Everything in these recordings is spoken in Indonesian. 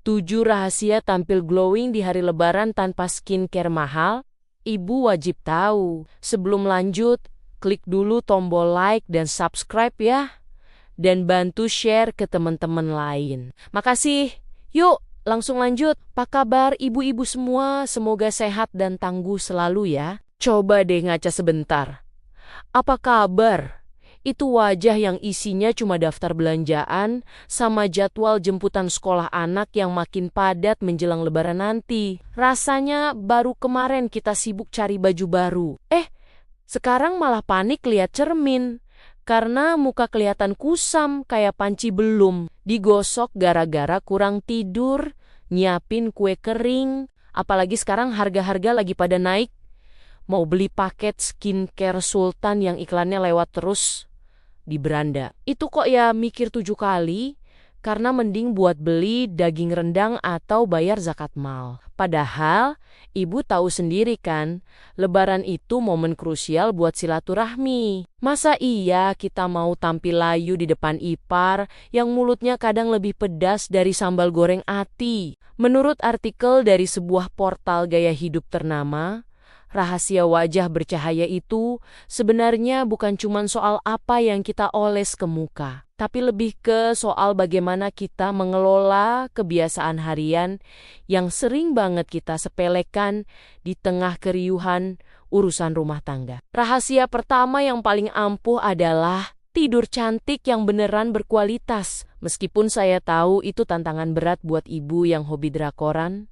7 rahasia tampil glowing di hari Lebaran tanpa skincare mahal? Ibu wajib tahu. Sebelum lanjut, klik dulu tombol like dan subscribe ya. Dan bantu share ke teman-teman lain. Makasih. Yuk, langsung lanjut. Apa kabar ibu-ibu semua? Semoga sehat dan tangguh selalu ya. Coba deh ngaca sebentar. Apa kabar? Itu wajah yang isinya cuma daftar belanjaan sama jadwal jemputan sekolah anak yang makin padat menjelang Lebaran nanti. Rasanya baru kemarin kita sibuk cari baju baru. Sekarang malah panik lihat cermin. Karena muka kelihatan kusam kayak panci belum. Digosok gara-gara kurang tidur, nyiapin kue kering. Apalagi sekarang harga-harga lagi pada naik. Mau beli paket skincare Sultan yang iklannya lewat terus di beranda. Itu kok ya mikir 7 kali, karena mending buat beli daging rendang atau bayar zakat mal. Padahal, ibu tahu sendiri kan, Lebaran itu momen krusial buat silaturahmi. Masa iya kita mau tampil layu di depan ipar yang mulutnya kadang lebih pedas dari sambal goreng ati? Menurut artikel dari sebuah portal gaya hidup ternama, rahasia wajah bercahaya itu sebenarnya bukan cuma soal apa yang kita oles ke muka, tapi lebih ke soal bagaimana kita mengelola kebiasaan harian yang sering banget kita sepelekan di tengah keriuhan urusan rumah tangga. Rahasia pertama yang paling ampuh adalah tidur cantik yang beneran berkualitas. Meskipun saya tahu itu tantangan berat buat ibu yang hobi drakoran,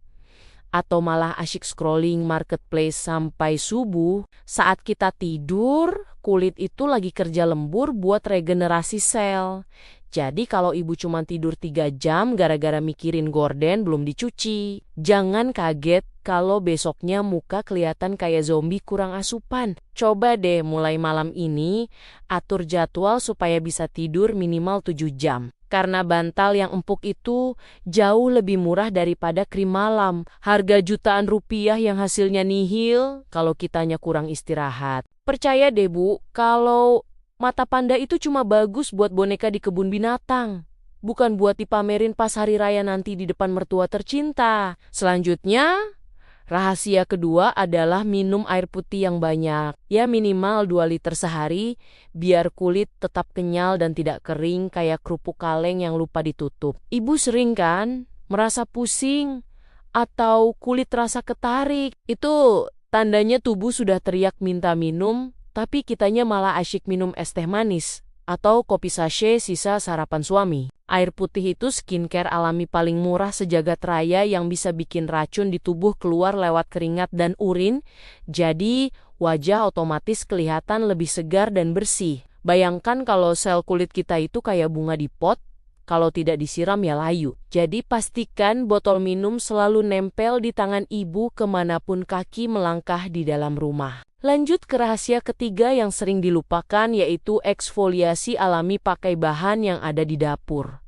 atau malah asyik scrolling marketplace sampai subuh. Saat kita tidur, kulit itu lagi kerja lembur buat regenerasi sel. Jadi kalau ibu cuma tidur 3 jam gara-gara mikirin gorden belum dicuci, jangan kaget kalau besoknya muka kelihatan kayak zombie kurang asupan. Coba deh mulai malam ini atur jadwal supaya bisa tidur minimal 7 jam. Karena bantal yang empuk itu jauh lebih murah daripada krim malam. Harga jutaan rupiah yang hasilnya nihil kalau kitanya kurang istirahat. Percaya deh Bu, kalau mata panda itu cuma bagus buat boneka di kebun binatang. Bukan buat dipamerin pas hari raya nanti di depan mertua tercinta. Selanjutnya, rahasia kedua adalah minum air putih yang banyak. Ya minimal 2 liter sehari, biar kulit tetap kenyal dan tidak kering kayak kerupuk kaleng yang lupa ditutup. Ibu sering kan merasa pusing atau kulit terasa ketarik? Itu tandanya tubuh sudah teriak minta minum, tapi kitanya malah asyik minum es teh manis atau kopi sachet sisa sarapan suami. Air putih itu skincare alami paling murah sejagat raya yang bisa bikin racun di tubuh keluar lewat keringat dan urin, jadi wajah otomatis kelihatan lebih segar dan bersih. Bayangkan kalau sel kulit kita itu kayak bunga di pot, kalau tidak disiram ya layu. Jadi pastikan botol minum selalu nempel di tangan ibu kemanapun kaki melangkah di dalam rumah. Lanjut ke rahasia ketiga yang sering dilupakan, yaitu eksfoliasi alami pakai bahan yang ada di dapur.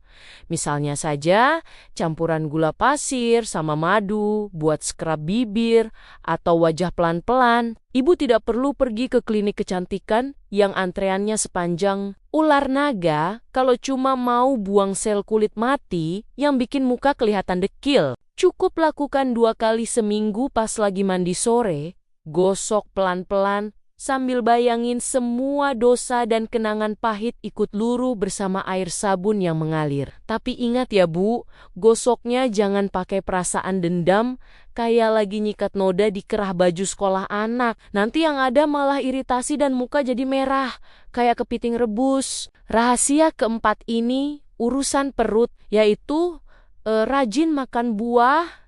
Misalnya saja campuran gula pasir sama madu buat scrub bibir atau wajah pelan-pelan. Ibu tidak perlu pergi ke klinik kecantikan yang antreannya sepanjang ular naga kalau cuma mau buang sel kulit mati yang bikin muka kelihatan dekil. Cukup lakukan 2 kali seminggu pas lagi mandi sore. Gosok pelan-pelan sambil bayangin semua dosa dan kenangan pahit ikut luruh bersama air sabun yang mengalir. Tapi ingat ya Bu, gosoknya jangan pakai perasaan dendam kayak lagi nyikat noda di kerah baju sekolah anak. Nanti yang ada malah iritasi dan muka jadi merah kayak kepiting rebus. Rahasia keempat ini urusan perut, yaitu rajin makan buah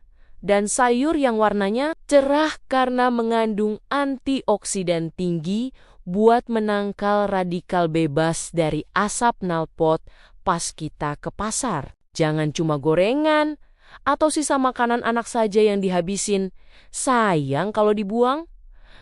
dan sayur yang warnanya cerah karena mengandung antioksidan tinggi buat menangkal radikal bebas dari asap knalpot pas kita ke pasar. Jangan cuma gorengan atau sisa makanan anak saja yang dihabisin. Sayang kalau dibuang.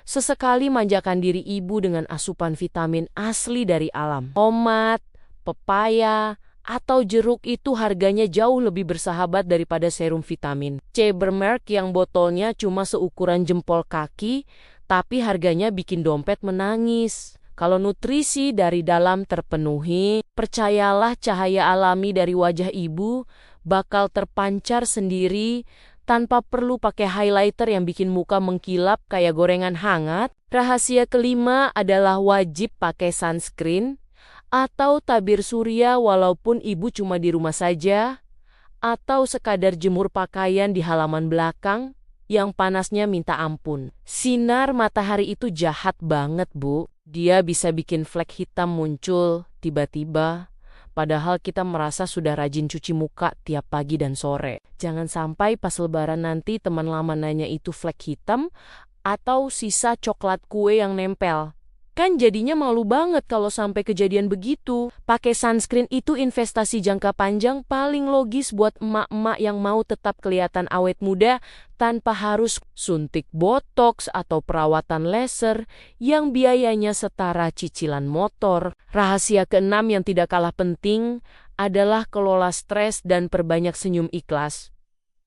Sesekali manjakan diri ibu dengan asupan vitamin asli dari alam. Tomat, pepaya, atau jeruk itu harganya jauh lebih bersahabat daripada serum vitamin C bermerk yang botolnya cuma seukuran jempol kaki, tapi harganya bikin dompet menangis. Kalau nutrisi dari dalam terpenuhi, percayalah cahaya alami dari wajah ibu bakal terpancar sendiri tanpa perlu pakai highlighter yang bikin muka mengkilap kayak gorengan hangat. Rahasia kelima adalah wajib pakai sunscreen atau tabir surya walaupun ibu cuma di rumah saja, atau sekadar jemur pakaian di halaman belakang yang panasnya minta ampun. Sinar matahari itu jahat banget, Bu. Dia bisa bikin flek hitam muncul tiba-tiba, padahal kita merasa sudah rajin cuci muka tiap pagi dan sore. Jangan sampai pas lebaran nanti teman lama nanya itu flek hitam atau sisa coklat kue yang nempel. Kan jadinya malu banget kalau sampai kejadian begitu. Pakai sunscreen itu investasi jangka panjang paling logis buat emak-emak yang mau tetap kelihatan awet muda tanpa harus suntik botox atau perawatan laser yang biayanya setara cicilan motor. Rahasia keenam yang tidak kalah penting adalah kelola stres dan perbanyak senyum ikhlas.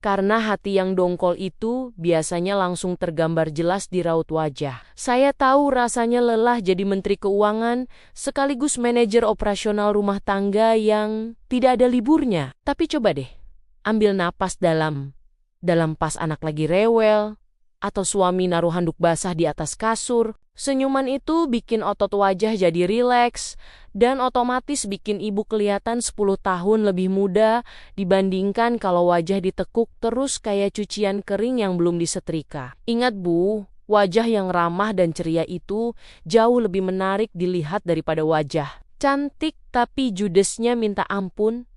Karena hati yang dongkol itu biasanya langsung tergambar jelas di raut wajah. Saya tahu rasanya lelah jadi Menteri Keuangan sekaligus manajer operasional rumah tangga yang tidak ada liburnya. Tapi coba deh, ambil napas dalam pas anak lagi rewel, atau suami naruh handuk basah di atas kasur. Senyuman itu bikin otot wajah jadi rileks dan otomatis bikin ibu kelihatan 10 tahun lebih muda dibandingkan kalau wajah ditekuk terus kayak cucian kering yang belum disetrika. Ingat Bu, wajah yang ramah dan ceria itu jauh lebih menarik dilihat daripada wajah cantik tapi judesnya minta ampun.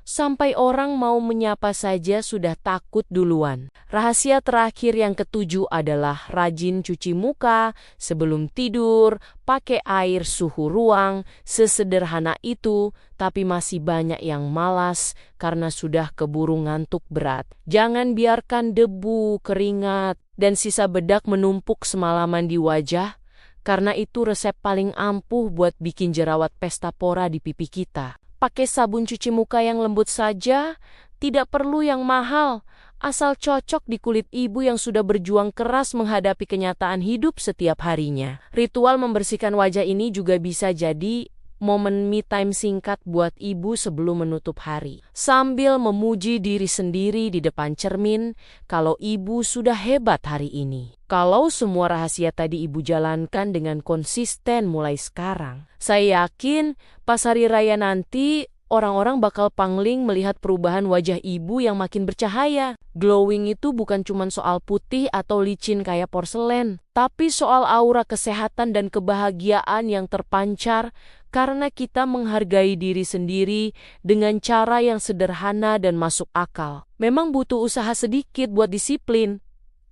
Sampai orang mau menyapa saja sudah takut duluan. Rahasia terakhir yang ketujuh adalah rajin cuci muka sebelum tidur, pakai air suhu ruang. Sesederhana itu, tapi masih banyak yang malas karena sudah keburu ngantuk berat. Jangan biarkan debu, keringat, dan sisa bedak menumpuk semalaman di wajah, karena itu resep paling ampuh buat bikin jerawat pesta pora di pipi kita. Pakai sabun cuci muka yang lembut saja, tidak perlu yang mahal, asal cocok di kulit ibu yang sudah berjuang keras menghadapi kenyataan hidup setiap harinya. Ritual membersihkan wajah ini juga bisa jadi momen me time singkat buat ibu sebelum menutup hari. Sambil memuji diri sendiri di depan cermin, kalau ibu sudah hebat hari ini. Kalau semua rahasia tadi ibu jalankan dengan konsisten mulai sekarang, saya yakin pas hari raya nanti orang-orang bakal pangling melihat perubahan wajah ibu yang makin bercahaya. Glowing itu bukan cuma soal putih atau licin kayak porselen, tapi soal aura kesehatan dan kebahagiaan yang terpancar karena kita menghargai diri sendiri dengan cara yang sederhana dan masuk akal. Memang butuh usaha sedikit buat disiplin,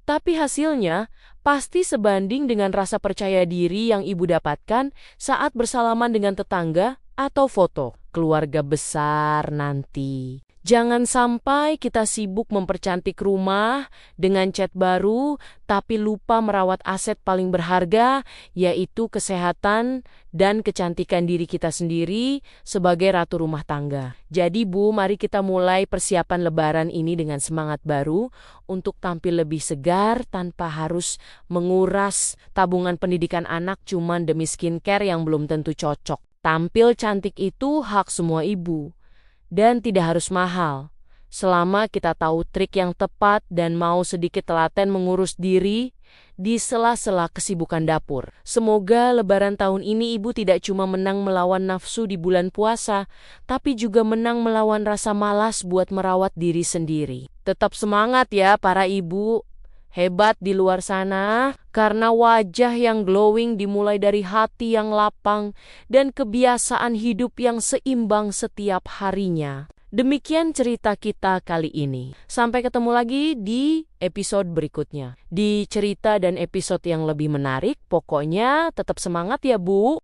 tapi hasilnya pasti sebanding dengan rasa percaya diri yang ibu dapatkan saat bersalaman dengan tetangga atau foto keluarga besar nanti. Jangan sampai kita sibuk mempercantik rumah dengan cat baru, tapi lupa merawat aset paling berharga, yaitu kesehatan dan kecantikan diri kita sendiri sebagai ratu rumah tangga. Jadi Bu, mari kita mulai persiapan lebaran ini dengan semangat baru untuk tampil lebih segar tanpa harus menguras tabungan pendidikan anak cuman demi skincare yang belum tentu cocok. Tampil cantik itu hak semua ibu. Dan tidak harus mahal, selama kita tahu trik yang tepat dan mau sedikit telaten mengurus diri di sela-sela kesibukan dapur. Semoga lebaran tahun ini ibu tidak cuma menang melawan nafsu di bulan puasa, tapi juga menang melawan rasa malas buat merawat diri sendiri. Tetap semangat ya para ibu. Hebat di luar sana, karena wajah yang glowing dimulai dari hati yang lapang dan kebiasaan hidup yang seimbang setiap harinya. Demikian cerita kita kali ini. Sampai ketemu lagi di episode berikutnya. Di cerita dan episode yang lebih menarik, pokoknya tetap semangat ya Bu.